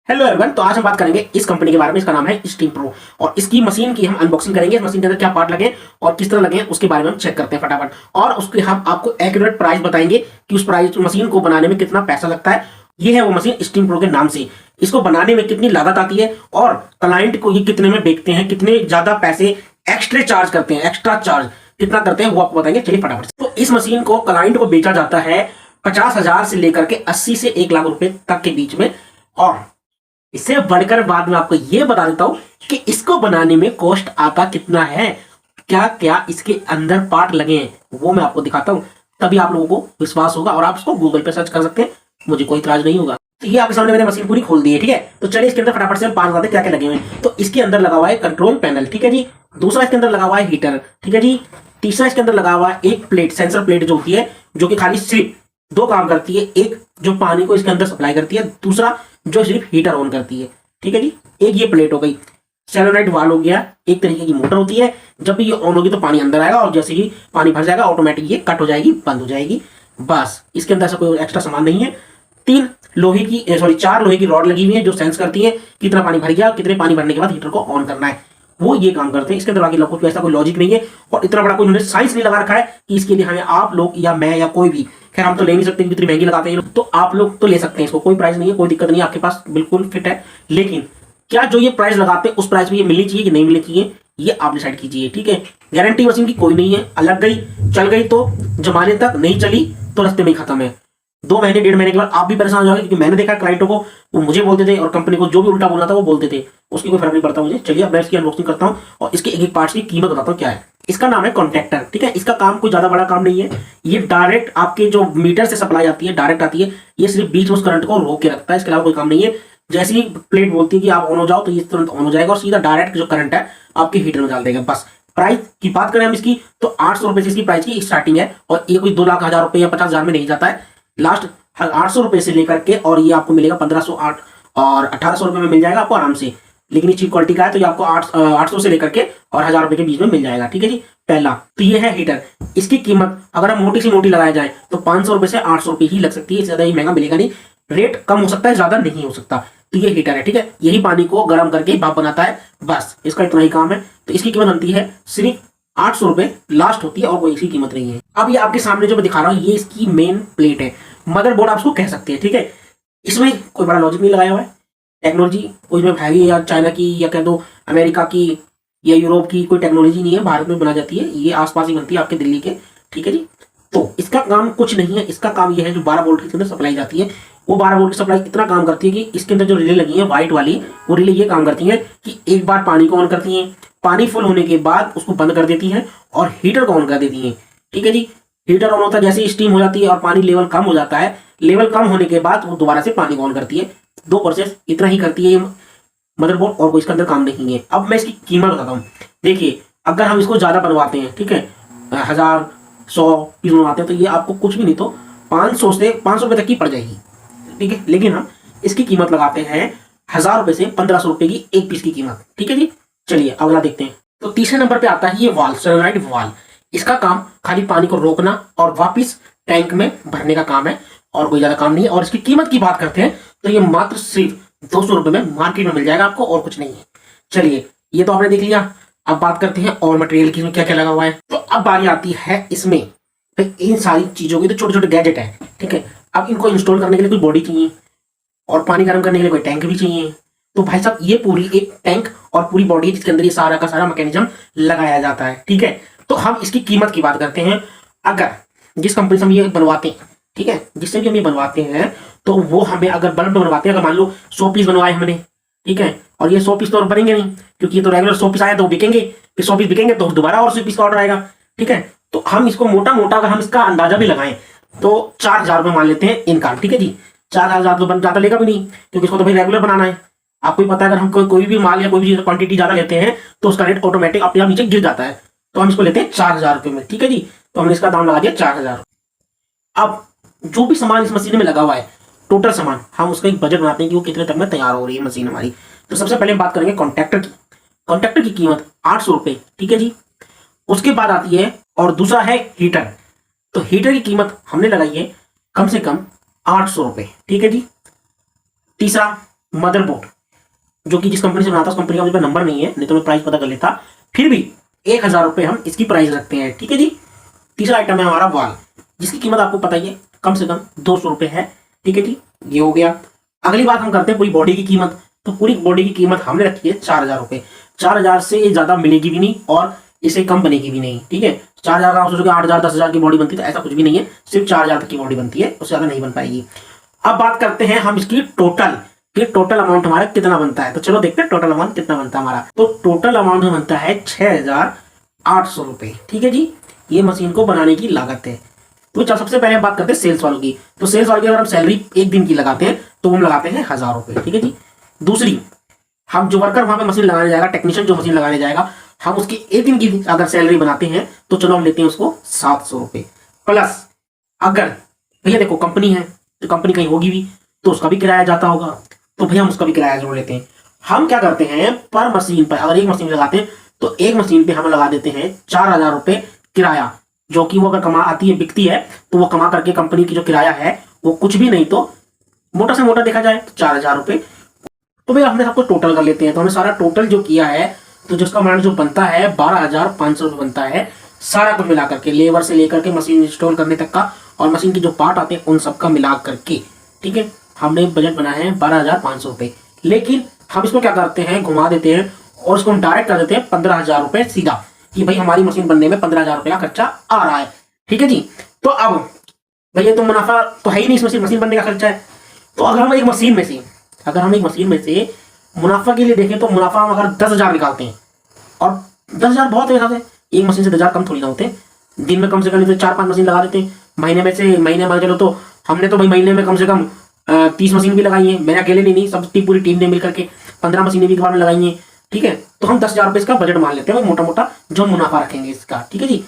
Hello everyone, तो आज हम बात करेंगे इस कंपनी के बारे में। इसका नाम है स्टीम प्रो और इसकी मशीन की हम अनबॉक्सिंग करेंगे। इस मशीन के अंदर क्या पार्ट लगे और किस तरह लगे उसके बारे में हम चेक करते हैं फटाफट, और उसके हम आपको एक्यूरेट प्राइस बताएंगे कि उस प्राइस मशीन को बनाने में कितना पैसा लगता है। ये है वो मशीन स्टीम प्रो के नाम से। इसको बनाने में कितनी लागत आती है और क्लाइंट को ये कितने में बेचते हैं, कितने ज्यादा पैसे एक्स्ट्रा चार्ज करते हैं, एक्स्ट्रा चार्ज कितना करते हैं वो आपको बताएंगे। चलिए फटाफट से। तो इस मशीन को क्लाइंट को बेचा जाता है 50,000 से लेकर के 80 से 1 लाख रुपए तक के बीच में। और इससे बढ़कर बाद में आपको यह बता देता हूं कि इसको बनाने में कॉस्ट आता कितना है, क्या क्या इसके अंदर पार्ट लगे हैं वो मैं आपको दिखाता हूं। तभी आप लोगों को विश्वास होगा और आप इसको गूगल पे सर्च कर सकते हैं, मुझे कोई इतराज नहीं होगा। तो ये आपके सामने मैंने मशीन पूरी खोल दी है, ठीक है। तो चलिए इसके अंदर फटाफट से हम पार्ट बताते हैं क्या क्या लगे हुए हैं। तो इसके अंदर लगा हुआ है कंट्रोल पैनल, ठीक है जी। दूसरा इसके अंदर लगा हुआ है हीटर, ठीक है जी। तीसरा इसके अंदर लगा हुआ है एक प्लेट, सेंसर प्लेट जो होती है, जो कि खाली सिर्फ दो काम करती है। एक जो पानी को इसके अंदर सप्लाई करती है, दूसरा जो सिर्फ हीटर ऑन करती है, ठीक है जी। एक ये प्लेट हो गई। सोलेनोइड वाल्व हो गया, एक तरीके की मोटर होती है। जब भी ये ऑन होगी तो पानी अंदर आएगा और जैसे ही पानी भर जाएगा ऑटोमेटिक ये कट हो जाएगी, बंद हो जाएगी। बस इसके अंदर ऐसा कोई एक्स्ट्रा सामान नहीं है। चार लोहे की रॉड लगी हुई है जो सेंस करती है कितना पानी भर गया, कितने पानी भरने के बाद हीटर को ऑन करना है, वो ये काम करते हैं। इसके अंदर बाकी कुछ ऐसा कोई लॉजिक नहीं है और इतना बड़ा कोई उन्होंने साइंस नहीं लगा रखा है कि इसके लिए हमें आप लोग या मैं या कोई भी, खैर हम तो ले नहीं सकते इतनी महंगी लगाते हैं, तो आप लोग तो ले सकते हैं इसको, कोई प्राइस नहीं है, कोई दिक्कत नहीं है, आपके पास बिल्कुल फिट है। लेकिन क्या जो ये प्राइस लगाते हैं उस प्राइस में ये मिलनी चाहिए कि नहीं मिलनी चाहिए, ये आप डिसाइड कीजिए, ठीक है। गारंटी मशीन की कोई नहीं है, अलग गई चल गई तो जमाने तक, नहीं चली तो रास्ते में ही खत्म है। 2 महीने 1.5 महीने के बाद आप भी परेशान हो जाओगे, क्योंकि मैंने देखा क्लाइंटों को, वो मुझे बोलते थे और कंपनी को जो भी उल्टा बोलना था वो बोलते थे, उसकी कोई फर्क नहीं पड़ता मुझे। चलिए अब मैं इसकी अनबॉक्सिंग करता हूँ और इसके एक एक पार्ट्स की कीमत बताता हूँ क्या है। इसका नाम है कॉन्टैक्टर, ठीक है। इसका काम कोई ज्यादा बड़ा काम नहीं है, ये डायरेक्ट आपके जो मीटर से सप्लाई आती है डायरेक्ट आती है। ये सिर्फ बीच में उस करंट को रोक के रखता है, इसके अलावा कोई काम नहीं है। जैसे ही प्लेट बोलती है कि आप ऑन हो जाओ तो ये तुरंत ऑन हो जाएगा और सीधा डायरेक्ट जो करंट है आपके हीटर में डाल देगा। बस प्राइस की बात करें हम इसकी, तो 800 रुपए से इसकी प्राइस की स्टार्टिंग है और ये कोई 2 लाख हजार रुपए या 50,000 में नहीं जाता है। लास्ट 800 रुपए से लेकर के और ये आपको मिलेगा 1508 और 1800 रुपए में मिल जाएगा आपको आराम से। लेकिन ये चीप क्वालिटी का है तो ये आपको 800 से लेकर के और 1000 रुपए के बीच में मिल जाएगा, ठीक है जी। पहला तो ये है हीटर। इसकी कीमत अगर हम मोटी सी मोटी लगाया जाए तो 500 रुपए से 800 रुपए ही लग सकती है, ज्यादा ही महंगा मिलेगा नहीं। रेट कम हो सकता है, ज्यादा नहीं हो सकता। तो ये हीटर है, ठीक है। यही पानी को गर्म करके भाप बनाता है, बस इसका इतना ही काम है। तो इसकी कीमत बनती है सिर्फ 800 रुपए लास्ट होती है और कोई इसकी कीमत नहीं है। अब ये आपके सामने जो मैं दिखा रहा हूँ ये इसकी मेन प्लेट है, मदरबोर्ड आप उसको कह सकते हैं, ठीक है। इसमें कोई बड़ा लॉजिक नहीं लगाया हुआ है। टेक्नोलॉजी कोई इसमें हैवी या चाइना की या कह दो अमेरिका की या यूरोप की कोई टेक्नोलॉजी नहीं है, भारत में बना जाती है, ये आसपास ही बनती है आपके दिल्ली के, ठीक है जी। तो इसका काम कुछ नहीं है, इसका काम ये है जो 12 वोल्ट के अंदर सप्लाई जाती है, वो 12 वोल्ट की सप्लाई इतना काम करती है कि इसके अंदर जो रिले लगी है व्हाइट वाली, वो रिले ये काम करती है कि एक बार पानी को ऑन करती है, पानी फुल होने के बाद उसको बंद कर देती है और हीटर को ऑन कर देती है, ठीक है जी। हीटर ऑन होता है जैसे स्टीम हो जाती है और पानी लेवल कम हो जाता है, लेवल कम होने के बाद वो दोबारा से पानी को ऑन करती है। 2 प्रोसेस इतना ही करती है ये मदरबोर्ड और कोई इसके अंदर काम नहीं है। अब मैं इसकी कीमत बताता हूँ। देखिए अगर हम इसको ज्यादा बनवाते हैं, ठीक है, 1000 100 पीस बनवाते हैं तो ये आपको कुछ भी नहीं तो 500 से 500 रुपए तक की पड़ जाएगी, ठीक है। लेकिन हम इसकी कीमत लगाते हैं 1000 रुपए से 1500 रुपए की एक पीस की कीमत, ठीक है जी। चलिए अगला देखते हैं। तो तीसरे नंबर पे आता है ये वाल्व, सोलेनोइड वाल्व। इसका काम खाली पानी को रोकना और वापिस टैंक में भरने का काम है और कोई ज्यादा काम नहीं है। और इसकी कीमत की बात करते हैं तो ये मात्र सिर्फ 200 रुपए में मार्केट में मिल जाएगा आपको, और कुछ नहीं है। चलिए ये तो आपने देख लिया, अब बात करते हैं और मटेरियल की, क्या क्या लगा हुआ है। तो अब बारी आती है इसमें इन सारी चीजों की, तो छोटे छोटे गैजेट है, ठीक है। अब इनको इंस्टॉल करने के लिए कोई बॉडी चाहिए और पानी गर्म करने के लिए कोई टैंक भी चाहिए। तो भाई साहब ये पूरी एक टैंक और पूरी बॉडी है जिसके अंदर ये सारा का सारा मैकेनिज्म लगाया जाता है, ठीक है। तो हम इसकी कीमत की बात करते हैं। अगर जिस कंपनी से हम ये बनवाते हैं, ठीक है, जिससे भी हम ये बनवाते हैं, तो वो हमें अगर बल्ब में बनवाते हैं, अगर मान लो 100 पीस बनवाए हमने, ठीक है, और ये 100 पीस तो बनेंगे नहीं क्योंकि ये तो रेगुलर 100 पीस आया तो बिकेंगे, फिर 100 पीस बिकेंगे तो दोबारा और 100 पीस का ऑर्डर आएगा, ठीक है। तो हम इसको मोटा मोटा अगर हम इसका अंदाजा भी लगाएं तो 4000 रुपये मान लेते हैं इनका, ठीक है जी। 4000 तो ज्यादा लेगा भी नहीं क्योंकि इसको तो भाई रेगुलर बनाना है। आपको ही पता है अगर हम कोई भी माल या कोई भी क्वांटिटी ज्यादा लेते हैं तो उसका रेट ऑटोमेटिक अपने आप नीचे गिर जाता है। तो हम इसको लेते हैं 4000 रुपये में, ठीक है जी। तो हमने इसका दाम लगा दिया 4000। अब जो भी सामान इस मशीन में लगा हुआ है, टोटल सामान, हम उसका एक बजट बनाते हैं कि वो कितने तक में तैयार हो रही है मशीन हमारी। तो सबसे पहले हम बात करेंगे कॉन्ट्रैक्टर की। कॉन्ट्रैक्टर की कीमत 800 रुपये, ठीक है जी। उसके बाद आती है और दूसरा है हीटर। तो हीटर की कीमत हमने लगाई है कम से कम 800 रुपये, ठीक है जी। तीसरा मदरबोर्ड, जो कि जिस कंपनी से बनाता है उस कंपनी का मुझे नंबर नहीं है, नहीं तो मैं प्राइस पता कर लेता। फिर भी 1000 रुपये हम इसकी प्राइस रखते हैं, ठीक है जी। तीसरा आइटम है हमारा वॉल, जिसकी कीमत आपको पता ही है कम से कम 200 रुपये है, ठीक है जी। ये हो गया। अगली बात हम करते हैं पूरी बॉडी की कीमत। तो पूरी बॉडी की कीमत हमने रखी है 4000 रुपये। 4000 से ये ज्यादा मिलेगी भी नहीं और इसे कम बनेगी भी नहीं, ठीक है। 4000 का आप सोचोगे 8000 10,000 की बॉडी बनती है, तो ऐसा कुछ भी नहीं है, सिर्फ 4000 तक की बॉडी बनती है, उससे ज्यादा नहीं बन पाएगी। अब बात करते हैं हम इसकी टोटल, कि टोटल अमाउंट हमारा कितना बनता है। तो चलो देखते हैं टोटल अमाउंट कितना बनता है हमारा। तो टोटल अमाउंट में बनता है 6800 रुपये, ठीक है जी। ये मशीन को बनाने की लागत है। तो चल सबसे पहले बात करते हैं सेल्स वालों की। तो सेल्स वालों की अगर हम सैलरी एक दिन की लगाते हैं तो हम लगाते हैं 1000 रुपये, ठीक है जी। दूसरी, हम जो वर्कर वहां पे मशीन लगाने जाएगा, टेक्नीशियन जो मशीन लगाने जाएगा, हम उसकी एक दिन की अगर सैलरी बनाते हैं तो चलो हम लेते हैं उसको 700 रुपये। प्लस अगर भैया देखो कंपनी है तो कंपनी कहीं होगी भी तो उसका भी किराया जाता होगा, तो भैया हम उसका भी किराया जोड़ लेते हैं। हम क्या करते हैं, पर मशीन पर अगर एक मशीन लगाते हैं तो एक मशीन पे हम लगा देते हैं 4000 रुपये किराया, जो कि वो अगर कमा आती है बिकती है तो वो कमा करके कंपनी की जो किराया है वो कुछ भी नहीं तो मोटा से मोटा देखा जाए तो 4000 रुपये। तो भैया हमने सबको टोटल कर लेते हैं। तो हमने सारा टोटल जो किया है तो जिसका अमाउंट जो बनता है 12500 रुपये बनता है, सारा कुछ मिला करके, लेबर से लेकर के मशीन इंस्टॉल करने तक का और मशीन की जो पार्ट आते हैं उन सबका मिला करके, ठीक है। हमने बजट बनाया है 12500 रुपये। लेकिन हम इसको क्या करते हैं, घुमा देते हैं और उसको हम डायरेक्ट कर देते हैं 15000 रुपये सीधा, कि भाई हमारी मशीन बनने में 15000 रुपये का खर्चा आ रहा है, ठीक है जी। तो अब भैया तो मुनाफा तो है ही नहीं इसमें, मशीन बनने का खर्चा है। तो अगर हम एक मशीन में से मुनाफा के लिए देखें तो मुनाफा हम अगर 10,000 निकालते हैं, और 10,000 बहुत है, एक मशीन से 10,000 कम थोड़ी ना होते। दिन में कम से कम तो 4-5 मशीन लगा देते हैं, महीने मान चलो तो हमने तो भाई महीने में कम से कम 30 मशीन भी लगाई है। मैंने अकेले नहीं, सब पूरी टीम ने मिलकर के 15 मशीनें भी एक बार में लगाई हैं, ठीक है। तो हम 10,000 रुपये इसका बजट मान लेते हैं, मोटा मोटा जो मुनाफा रखेंगे इसका, ठीक है जी।